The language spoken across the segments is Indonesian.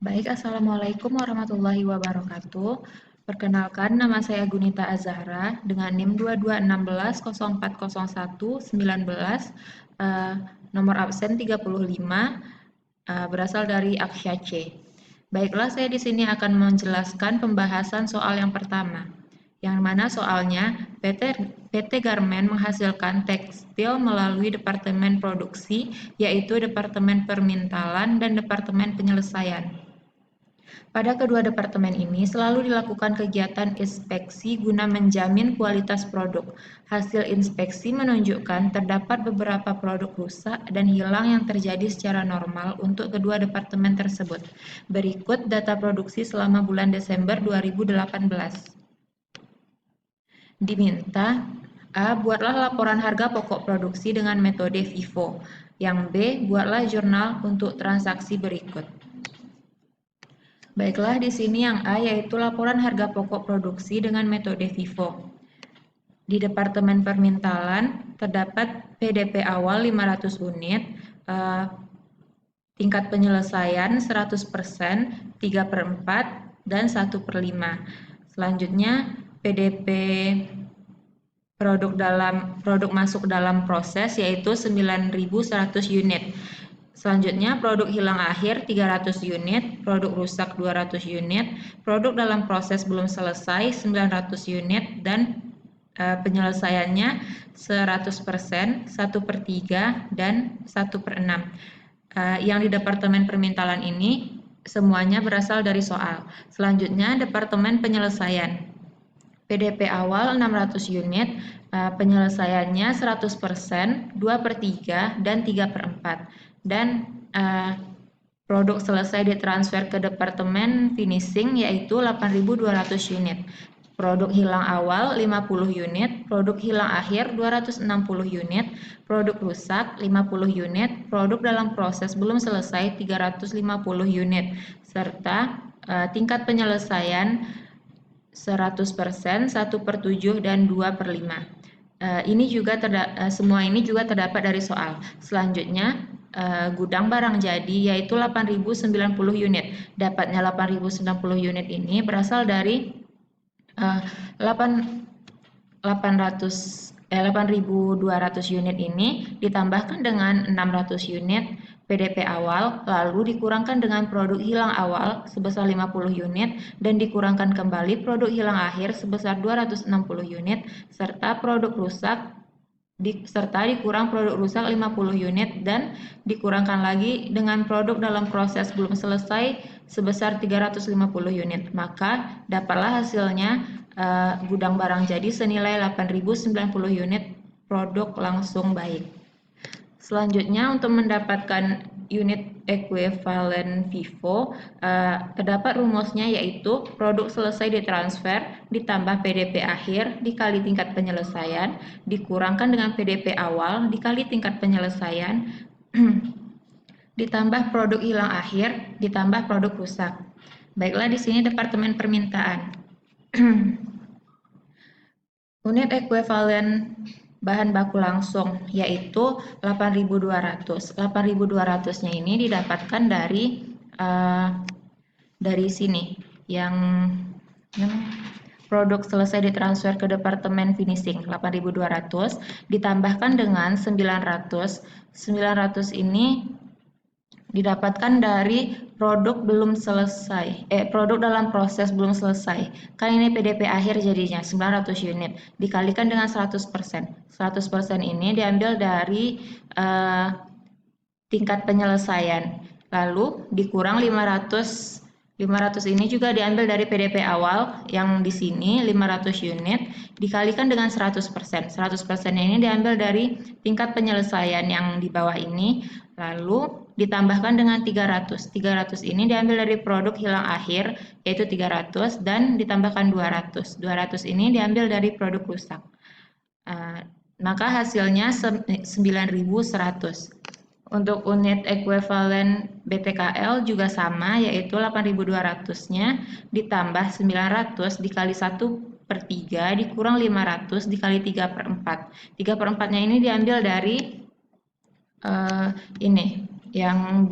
Baik, Assalamualaikum warahmatullahi wabarakatuh. Perkenalkan, nama saya Gunita Azahra dengan NIM 2216040119, nomor absen 35, berasal dari Aksya C. Baiklah, saya di sini akan menjelaskan pembahasan soal yang pertama, yang mana soalnya PT Garmen menghasilkan tekstil melalui Departemen Produksi, yaitu Departemen Permintalan dan Departemen Penyelesaian. Pada kedua departemen ini selalu dilakukan kegiatan inspeksi guna menjamin kualitas produk. Hasil inspeksi menunjukkan terdapat beberapa produk rusak dan hilang yang terjadi secara normal untuk kedua departemen tersebut. Berikut data produksi selama bulan Desember 2018. Diminta: A. Buatlah laporan harga pokok produksi dengan metode FIFO. Yang B. Buatlah jurnal untuk transaksi berikut. Baiklah, di sini yang A yaitu laporan harga pokok produksi dengan metode FIFO. Di Departemen Permintalan terdapat PDP awal 500 unit, tingkat penyelesaian 100%, 3/4, dan 1/5. Selanjutnya PDP produk masuk dalam proses yaitu 9.100 unit. Selanjutnya, produk hilang akhir 300 unit, produk rusak 200 unit, produk dalam proses belum selesai 900 unit, dan penyelesaiannya 100%, 1/3, dan 1/6. Yang di Departemen Permintalan ini semuanya berasal dari soal. Selanjutnya, Departemen Penyelesaian. PDP awal 600 unit, penyelesaiannya 100%, 2/3, dan 3/4. Dan produk selesai ditransfer ke Departemen Finishing yaitu 8.200 unit. Produk hilang awal 50 unit, produk hilang akhir 260 unit, produk rusak 50 unit, produk dalam proses belum selesai 350 unit, serta tingkat penyelesaian 100%, 1/7, dan 2/5. Semua ini juga terdapat dari soal. Selanjutnya, gudang barang jadi yaitu 8.090 unit. Dapatnya 8.090 unit ini berasal dari 8.200 unit ini ditambahkan dengan 600 unit PDP awal, lalu dikurangkan dengan produk hilang awal sebesar 50 unit dan dikurangkan kembali produk hilang akhir sebesar 260 unit serta dikurang produk rusak 50 unit dan dikurangkan lagi dengan produk dalam proses belum selesai sebesar 350 unit. Maka dapatlah hasilnya gudang barang jadi senilai 8.090 unit produk langsung baik. Selanjutnya, untuk mendapatkan unit ekuivalen FIFO, terdapat rumusnya yaitu produk selesai ditransfer ditambah PDP akhir dikali tingkat penyelesaian dikurangkan dengan PDP awal dikali tingkat penyelesaian ditambah produk hilang akhir ditambah produk rusak. Baiklah, di sini Departemen Permintaan. Unit ekuivalen bahan baku langsung yaitu 8.200. 8.200-nya ini didapatkan dari sini yang produk selesai ditransfer ke Departemen Finishing 8.200 ditambahkan dengan 900. 900 ini didapatkan dari produk belum selesai, produk dalam proses belum selesai. Kan ini PDP akhir jadinya 900 unit dikalikan dengan 100%. 100% ini diambil dari tingkat penyelesaian. Lalu dikurang 500. 500 ini juga diambil dari PDP awal yang di sini 500 unit dikalikan dengan 100%. 100% ini diambil dari tingkat penyelesaian yang di bawah ini. Lalu ditambahkan dengan 300. 300 ini diambil dari produk hilang akhir yaitu 300 dan ditambahkan 200. 200 ini diambil dari produk rusak. Maka hasilnya 9.100. Untuk unit ekuivalen BTKL juga sama yaitu 8.200-nya ditambah 900 dikali 1/3 dikurang 500 dikali 3/4. 3/4-nya ini diambil dari ini yang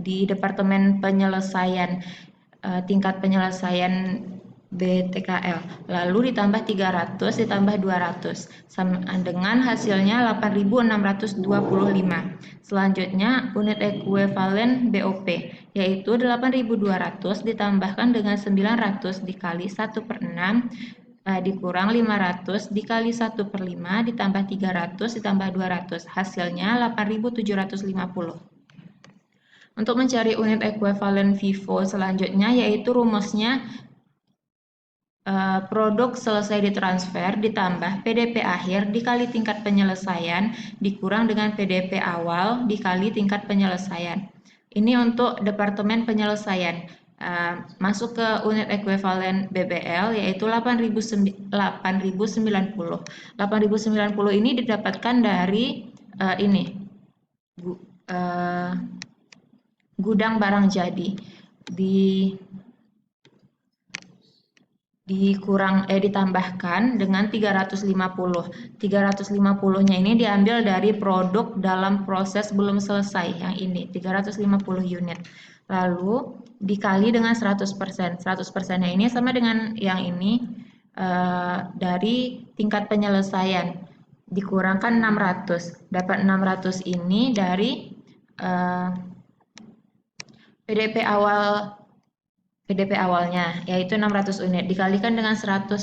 di Departemen Penyelesaian tingkat penyelesaian BTKL, lalu ditambah 300 ditambah 200 dengan hasilnya 8.625. Selanjutnya unit ekuivalen BOP yaitu 8.200 ditambahkan dengan 900 dikali 1/6 dikurang 500 dikali 1/5 ditambah 300 ditambah 200, hasilnya 8.750. Untuk mencari unit ekuivalen FIFO selanjutnya yaitu rumusnya produk selesai ditransfer ditambah PDP akhir dikali tingkat penyelesaian dikurang dengan PDP awal dikali tingkat penyelesaian. Ini untuk Departemen Penyelesaian. Masuk ke unit ekuivalen BBL yaitu 8.090. 8.090 ini didapatkan dari gudang barang jadi ditambahkan dengan 350. 350-nya ini diambil dari produk dalam proses belum selesai, yang ini 350 unit. Lalu dikali dengan 100%. 100%-nya ini sama dengan yang ini dari tingkat penyelesaian dikurangkan 600. Dapat 600 ini dari PDP awalnya yaitu 600 unit dikalikan dengan 100%,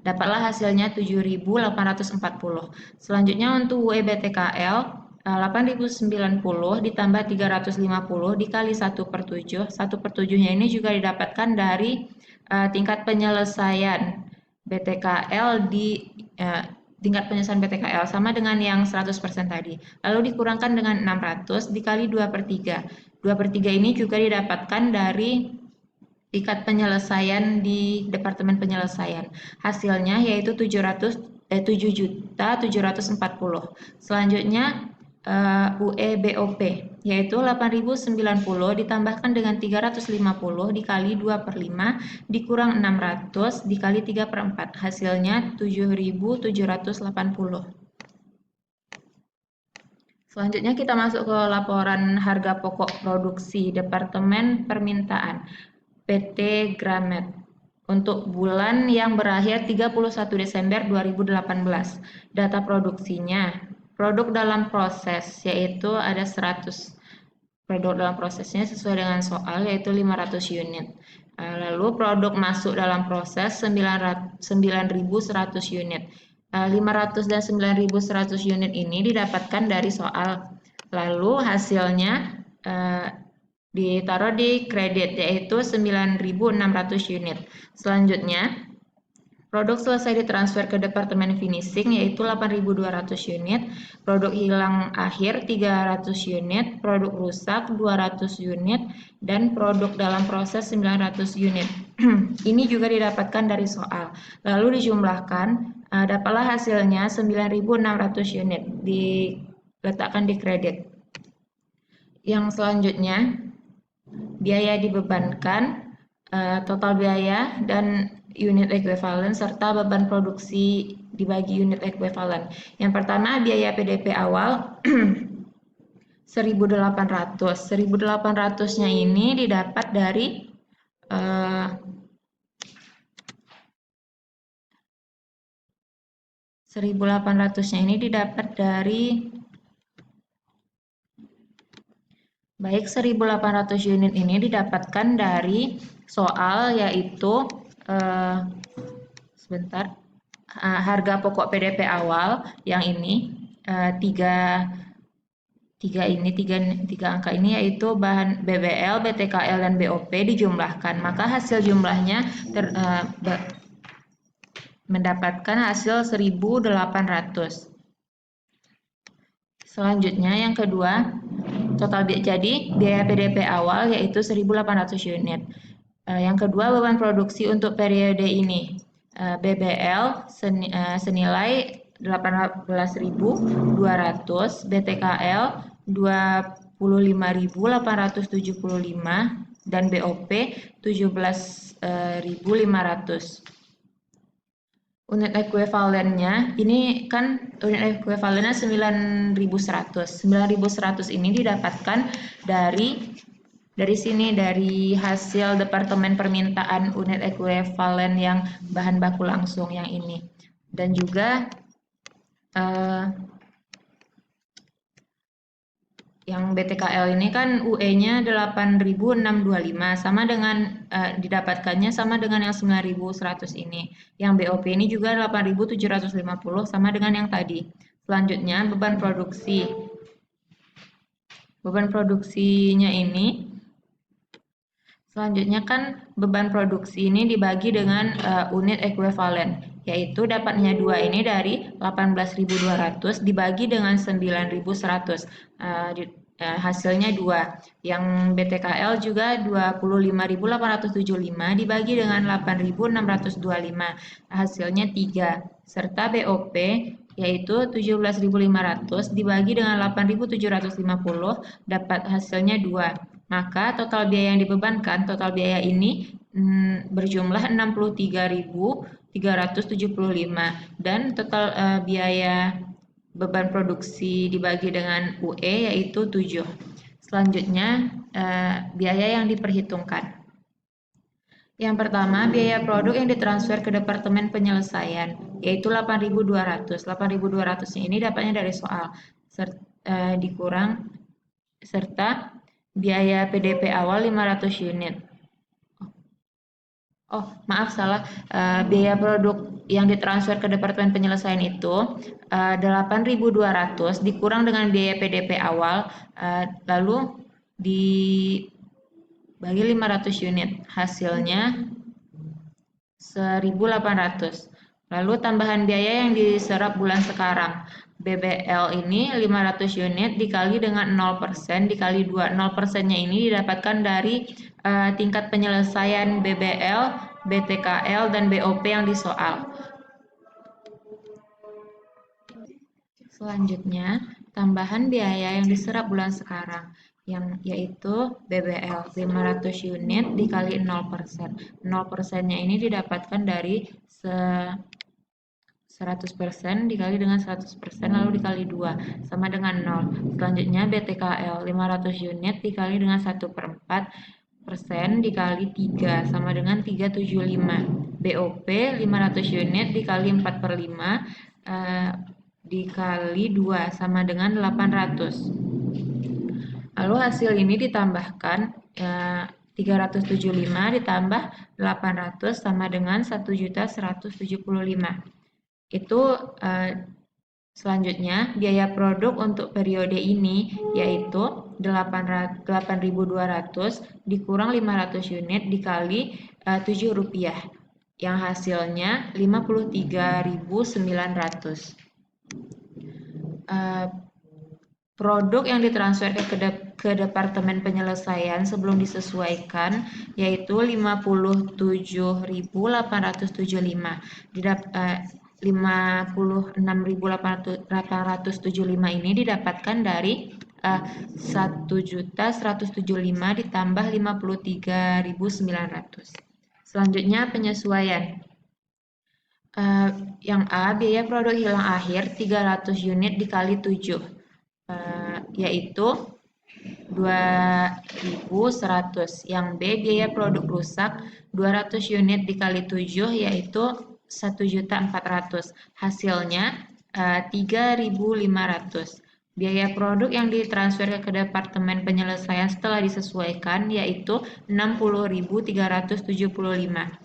dapatlah hasilnya 7.840. Selanjutnya untuk UEBTKL 8.090 ditambah 350 dikali 1/7. 1/7-nya ini juga didapatkan dari tingkat penyelesaian BTKL tingkat penyelesaian BTKL sama dengan yang 100% tadi. Lalu dikurangkan dengan 600 dikali 2/3. 2/3 ini juga didapatkan dari tingkat penyelesaian di Departemen Penyelesaian. Hasilnya yaitu 7.740. Selanjutnya UEBOP yaitu 8.090 ditambahkan dengan 350 dikali 2/5 dikurang 600 dikali 3/4. Hasilnya 7.780. Selanjutnya kita masuk ke laporan harga pokok produksi Departemen Permintaan PT Gramet untuk bulan yang berakhir 31 Desember 2018. Data produksinya, produk dalam proses yaitu ada 100. Produk dalam prosesnya sesuai dengan soal yaitu 500 unit. Lalu produk masuk dalam proses 9.100 unit. 500 dan 9.100 unit ini didapatkan dari soal. Lalu hasilnya ditaruh di kredit yaitu 9.600 unit. Selanjutnya produk selesai ditransfer ke Departemen Finishing yaitu 8.200 unit, produk hilang akhir 300 unit, produk rusak 200 unit, dan produk dalam proses 900 unit. Ini juga didapatkan dari soal. Lalu dijumlahkan, dapatlah hasilnya 9.600 unit, diletakkan di kredit. Yang selanjutnya, biaya dibebankan, total biaya dan unit ekuivalen serta beban produksi dibagi unit ekuivalen. Yang pertama biaya PDP awal 1.800. 1.800-nya ini didapat dari 1.800-nya ini didapat dari Baik, 1.800 unit ini didapatkan dari soal yaitu harga pokok PDP awal yang ini tiga angka ini yaitu bahan BBL, BTKL dan BOP dijumlahkan, maka hasil jumlahnya mendapatkan hasil 1.800. Selanjutnya yang kedua, total jadi biaya PDP awal yaitu 1.800 unit. Yang kedua beban produksi untuk periode ini BBL senilai 18.200, BTKL 25.875 dan BOP 17.500. Unit ekuivalennya, ini kan unit ekuivalennya 9.100. 9.100 ini didapatkan dari sini, dari hasil Departemen Permintaan unit ekuivalen yang bahan baku langsung yang ini. Dan juga yang BTKL ini kan UE-nya 8.625 sama dengan didapatkannya sama dengan yang 9.100 ini. Yang BOP ini juga 8.750 sama dengan yang tadi. Selanjutnya beban produksi. Beban produksinya ini selanjutnya kan beban produksi ini dibagi dengan unit ekuivalen, yaitu dapatnya 2 ini dari 18.200 dibagi dengan 9.100. Hasilnya 2. Yang BTKL juga 25.875 dibagi dengan 8.625. Hasilnya 3. Serta BOP yaitu 17.500 dibagi dengan 8.750 dapat hasilnya 2. Maka total biaya yang dibebankan, total biaya ini berjumlah 63.375 dan total biaya beban produksi dibagi dengan UE yaitu 7. Selanjutnya biaya yang diperhitungkan. Yang pertama, biaya produk yang ditransfer ke Departemen Penyelesaian, yaitu 8.200. 8.200 ini dapatnya dari soal, dikurang serta biaya PDP awal 500 unit. Oh, maaf salah. Biaya produk yang ditransfer ke Departemen Penyelesaian itu 8.200 dikurang dengan biaya PDP awal, lalu dibagi 500 unit. Hasilnya 1.800. Lalu tambahan biaya yang diserap bulan sekarang. BBL ini 500 unit dikali dengan 0% dikali 2. 0%-nya ini didapatkan dari tingkat penyelesaian BBL, BTKL, dan BOP yang disoal. Selanjutnya, tambahan biaya yang diserap bulan sekarang, yaitu BBL 500 unit dikali 0%. 0%-nya ini didapatkan dari 100% dikali dengan 100% lalu dikali 2 sama dengan 0. Selanjutnya BTKL 500 unit dikali dengan 1/4% dikali 3 sama dengan 375. BOP 500 unit dikali 4/5 dikali 2 sama dengan 800. Lalu hasil ini ditambahkan 375 ditambah 800 sama dengan 1.175. Itu selanjutnya biaya produk untuk periode ini yaitu 8.200 dikurang 500 unit dikali Rp7 yang hasilnya 53.900. Produk yang ditransfer ke Departemen Penyelesaian sebelum disesuaikan yaitu 57.875. 56.875 ini didapatkan dari 1.175 ditambah 53.900. Selanjutnya penyesuaian. Yang A, biaya produk hilang akhir 300 unit dikali 7, yaitu 2.100. Yang B, biaya produk rusak 200 unit dikali 7, yaitu 1.400. Hasilnya 3.500. Biaya produk yang ditransfer ke Departemen Penyelesaian setelah disesuaikan yaitu 60.375.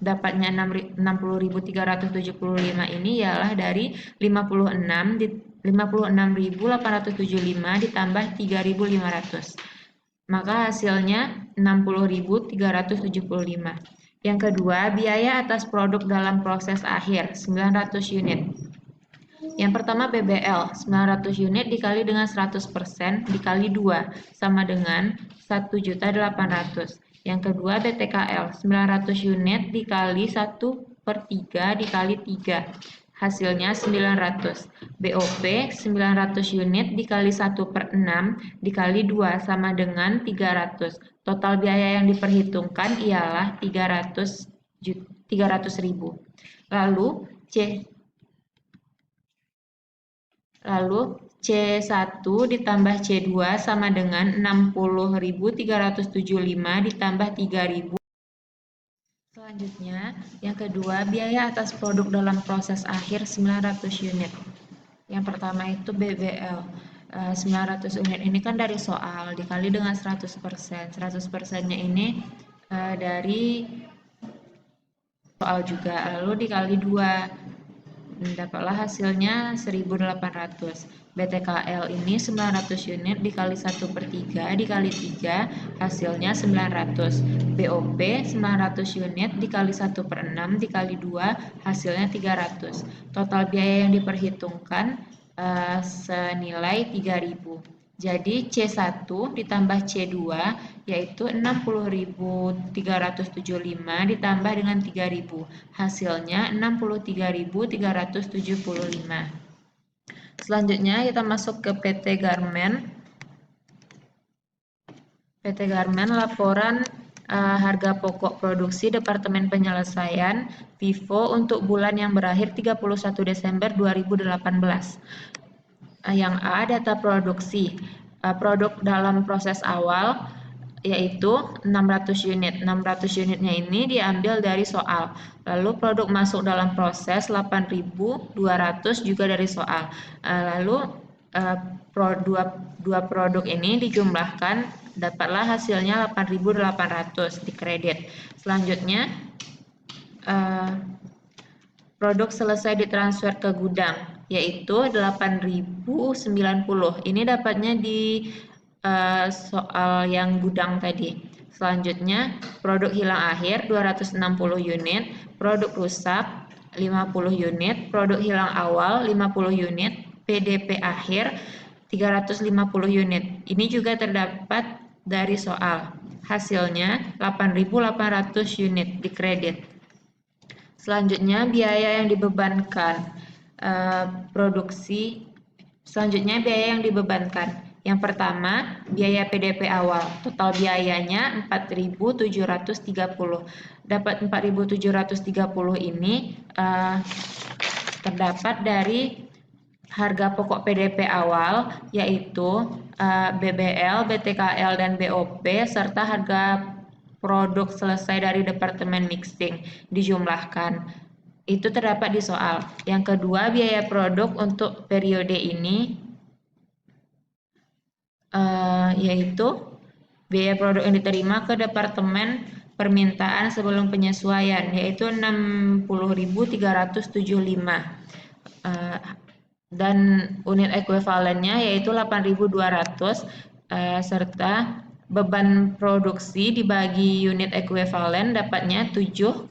Dapatnya 60.375 ini ialah dari 56.875 ditambah 3.500. Maka hasilnya 60.375. Yang kedua, biaya atas produk dalam proses akhir 900 unit. Yang pertama BBL 900 unit dikali dengan 100% dikali 2 sama dengan 1.800. Yang kedua BTKL 900 unit dikali 1/3 dikali 3. Hasilnya 900. BOP 900 unit dikali 1/6 dikali 2 sama dengan 300. Total biaya yang diperhitungkan ialah 300.000. Lalu C. Lalu C1 ditambah C2 sama dengan 60.375 ditambah 3.000. Selanjutnya, yang kedua, biaya atas produk dalam proses akhir 900 unit. Yang pertama itu BBL. 900 unit ini kan dari soal, dikali dengan 100%. 100%-nya ini dari soal juga, lalu dikali 2. Dapatlah hasilnya 1.800. BTKL ini 900 unit dikali 1/3 dikali 3 hasilnya 900. BOP 900 unit dikali 1/6 dikali 2 hasilnya 300. Total biaya yang diperhitungkan senilai 3.000. Jadi C1 ditambah C2 yaitu 60.375 ditambah dengan 3.000. Hasilnya 63.375. Selanjutnya kita masuk ke PT Garmen. PT Garmen laporan harga pokok produksi Departemen Penyelesaian Vivo untuk bulan yang berakhir 31 Desember 2018. Yang A, data produksi. Produk dalam proses awal yaitu 600 unit. 600 unitnya ini diambil dari soal. Lalu produk masuk dalam proses 8.200 juga dari soal. Lalu dua produk ini dijumlahkan, dapatlah hasilnya 8.800 dikredit. Selanjutnya produk selesai ditransfer ke gudang yaitu 8.090. Ini dapatnya di soal yang gudang tadi. Selanjutnya produk hilang akhir 260 unit, produk rusak 50 unit, produk hilang awal 50 unit, PDP akhir 350 unit. Ini juga terdapat dari soal. Hasilnya 8.800 unit dikredit. Selanjutnya biaya yang dibebankan produksi. Selanjutnya biaya yang dibebankan. Yang pertama, biaya PDP awal. Total biayanya 4.730. Dapat 4.730 ini terdapat dari harga pokok PDP awal yaitu BBL, BTKL, dan BOP serta harga produk selesai dari Departemen Mixing dijumlahkan. Itu terdapat di soal. Yang kedua, biaya produk untuk periode ini yaitu biaya produk yang diterima ke Departemen Permintaan sebelum penyesuaian yaitu 60.375 dan unit ekuivalennya yaitu 8.200 serta beban produksi dibagi unit ekuivalen dapatnya 7,36.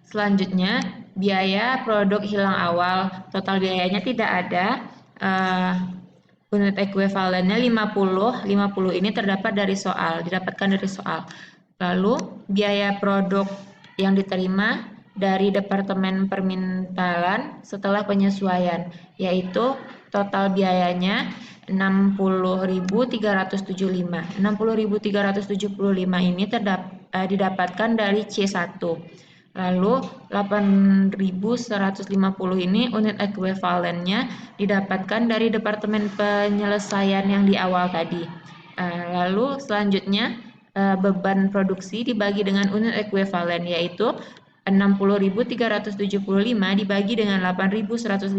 Selanjutnya biaya produk hilang awal, total biayanya tidak ada. Unit ekuivalennya 50 ini terdapat dari soal, didapatkan dari soal. Lalu biaya produk yang diterima dari Departemen Permintaan setelah penyesuaian yaitu total biayanya 60.375. 60.375 ini didapatkan dari C1. Lalu 8.150 ini unit ekuivalennya didapatkan dari Departemen Penyelesaian yang di awal tadi. Lalu selanjutnya beban produksi dibagi dengan unit ekuivalen yaitu 60.375 dibagi dengan 8.150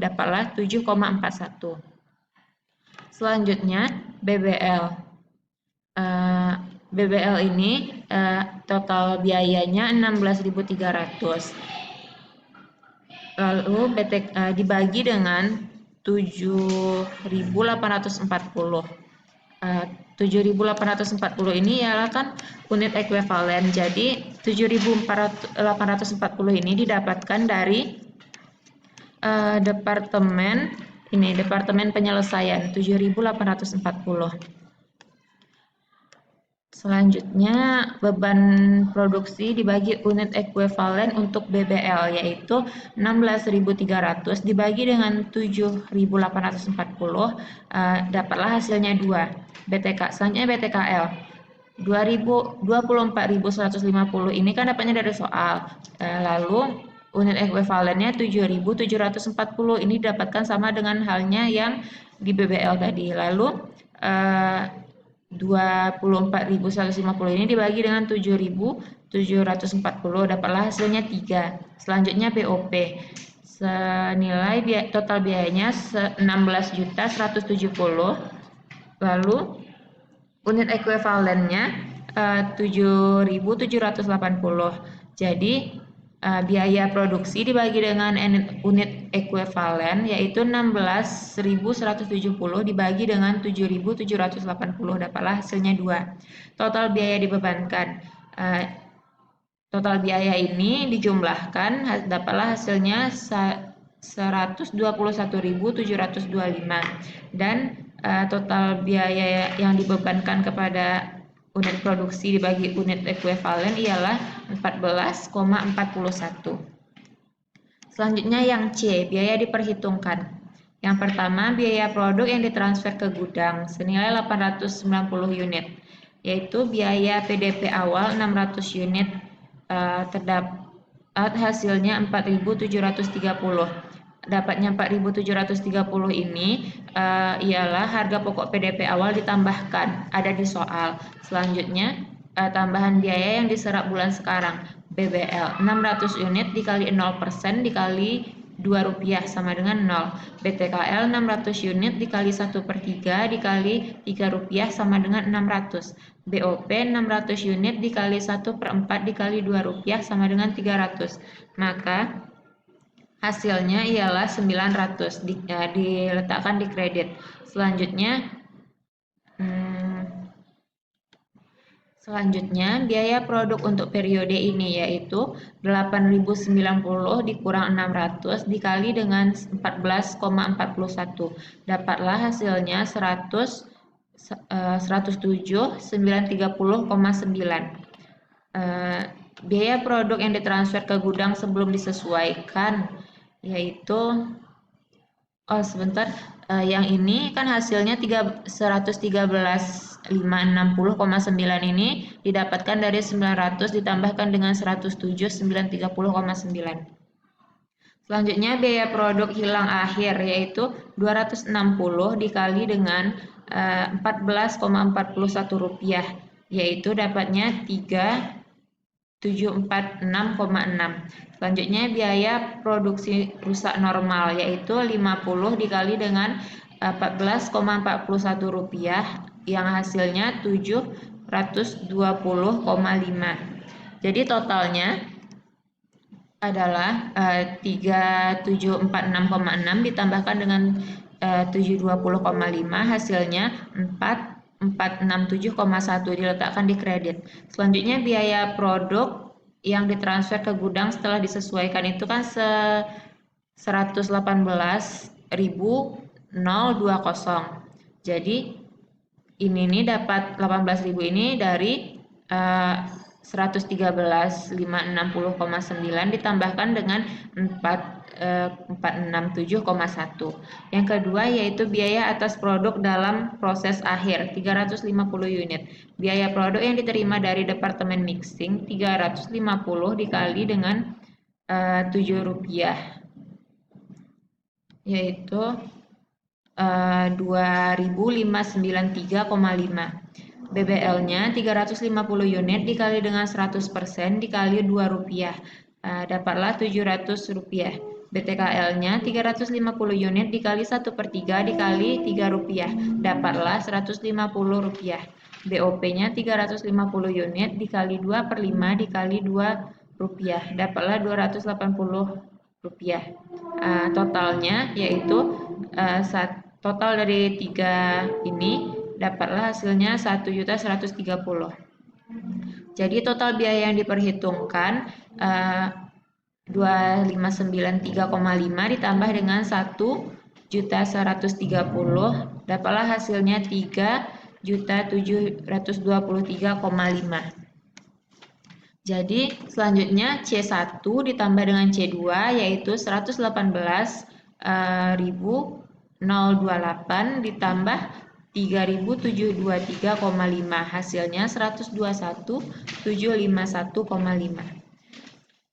dapatlah 7,41. Selanjutnya BBL. BBL ini total biayanya 16.300. Lalu dibagi dengan 7.840. 7.840 ini ialah kan unit ekuivalen. Jadi 7.840 ini didapatkan dari Departemen Penyelesaian 7.840. Selanjutnya beban produksi dibagi unit ekuivalen untuk BBL yaitu 16.300 dibagi dengan 7.840 dapatlah hasilnya 2. Selanjutnya BTKL. 24.150 ini kan dapatnya dari soal. Lalu unit ekuivalennya 7.740 ini didapatkan sama dengan halnya yang di BBL tadi. Lalu 24.150 ini dibagi dengan 7.740, dapatlah hasilnya 3. Selanjutnya BOP. Senilai total biayanya 16.170. Lalu unit ekuivalennya 7.780. Jadi biaya produksi dibagi dengan unit ekuivalen yaitu 16.170 dibagi dengan 7.780, dapatlah hasilnya 2. Total biaya dibebankan. Total biaya ini dijumlahkan, dapatlah hasilnya 121.725, dan total biaya yang dibebankan kepada unit produksi dibagi unit ekuivalen ialah 14,41. Selanjutnya yang C, biaya diperhitungkan. Yang pertama, biaya produk yang ditransfer ke gudang senilai 890 unit, yaitu biaya PDP awal 600 unit, terdapat hasilnya 4.730. Dapatnya 4.730 ini ialah harga pokok PDP awal ditambahkan, ada di soal. Selanjutnya tambahan biaya yang diserap bulan sekarang, BBL 600 unit dikali 0% dikali Rp2 sama dengan 0. BTKL 600 unit dikali 1/3 dikali Rp3 sama dengan 600. BOP 600 unit dikali 1/4 dikali Rp2 sama dengan 300. Maka hasilnya ialah 900, diletakkan di kredit. Selanjutnya, biaya produk untuk periode ini yaitu 8.090 dikurang 600 dikali dengan 14,41. Dapatlah hasilnya 107.930,9. Biaya produk yang ditransfer ke gudang sebelum disesuaikan yaitu yang ini kan hasilnya 113.560,9 ini didapatkan dari 900 ditambahkan dengan 107.930,9. Selanjutnya biaya produk hilang akhir yaitu 260 dikali dengan 14,41 rupiah, yaitu dapatnya 3.746,6. Selanjutnya biaya produksi rusak normal yaitu 50 dikali dengan 14,41 rupiah yang hasilnya 720,5. Jadi totalnya adalah 3.746,6 ditambahkan dengan 720,5 hasilnya 4.467,1, diletakkan di kredit. Selanjutnya biaya produk yang ditransfer ke gudang setelah disesuaikan itu kan 118.020. Jadi ini dapat 18.000 ini dari 113.560,9 ditambahkan dengan 467,1. Yang kedua yaitu biaya atas produk dalam proses akhir 350 unit. Biaya produk yang diterima dari departemen mixing 350 dikali dengan 7 rupiah yaitu 2.593,5. BBL-nya 350 unit dikali dengan 100% dikali Rp2, dapatlah Rp700. BTKL-nya 350 unit dikali 1/3 dikali Rp3, dapatlah Rp150. BOP-nya 350 unit dikali 2/5 dikali Rp2, dapatlah Rp280. Totalnya yaitu total dari 3 ini dapatlah hasilnya 1.130. Jadi total biaya yang diperhitungkan 2.593,5 ditambah dengan 1.130, dapatlah hasilnya 3.723,5. Jadi selanjutnya C1 ditambah dengan C2 yaitu 118.028 ditambah 3.723,5. Hasilnya 121.751,5.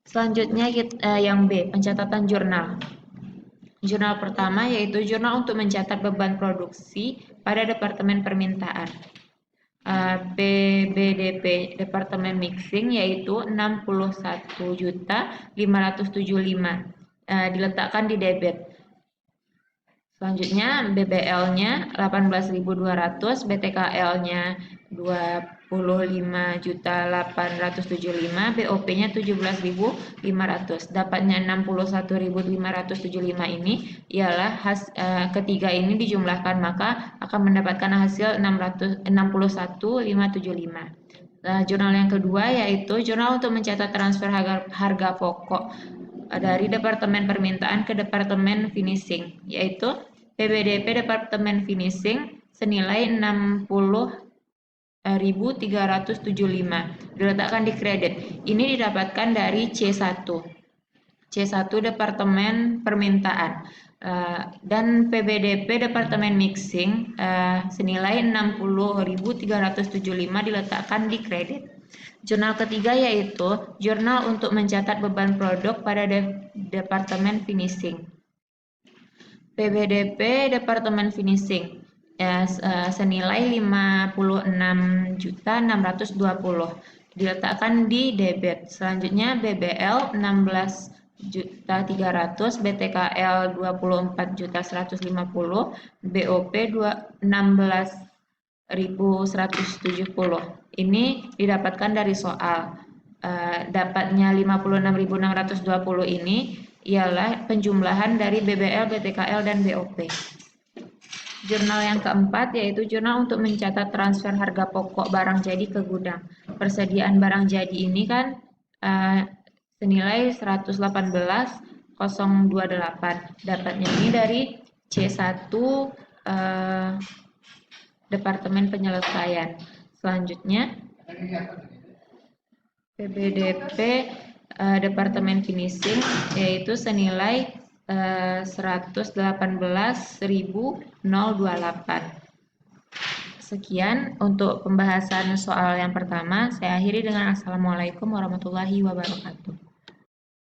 Selanjutnya yang B, pencatatan jurnal. Jurnal pertama yaitu jurnal untuk mencatat beban produksi pada Departemen Permintaan. PBDP Departemen Mixing yaitu 61.575, diletakkan di debit. Selanjutnya BBL-nya 18.200, BTKL-nya 25.875, BOP-nya 17.500. Dapatnya 61.575 ini ialah ketiga ini dijumlahkan maka akan mendapatkan hasil 61.575. Jurnal yang kedua yaitu jurnal untuk mencatat transfer harga pokok dari Departemen Permintaan ke Departemen Finishing, yaitu PBDP Departemen Finishing senilai 60.375, diletakkan di kredit. Ini didapatkan dari C1 Departemen Permintaan, dan PBDP Departemen Mixing senilai 60.375 diletakkan di kredit. Jurnal ketiga yaitu jurnal untuk mencatat beban produk pada Departemen Finishing. PBDP Departemen Finishing senilai 56.620 diletakkan di debit. Selanjutnya BBL 16.300, BTKL 24.150, BOP 16.170. Ini didapatkan dari soal. Dapatnya 56.620 ini ialah penjumlahan dari BBL, BTKL, dan BOP. Jurnal yang keempat yaitu jurnal untuk mencatat transfer harga pokok barang jadi ke gudang. Persediaan barang jadi ini kan senilai 118.028. Dapatnya ini dari C1 Departemen Penyelesaian. Selanjutnya PBDP Departemen Finishing yaitu senilai 118.028. Sekian untuk pembahasan soal yang pertama. Saya akhiri dengan Assalamualaikum warahmatullahi wabarakatuh.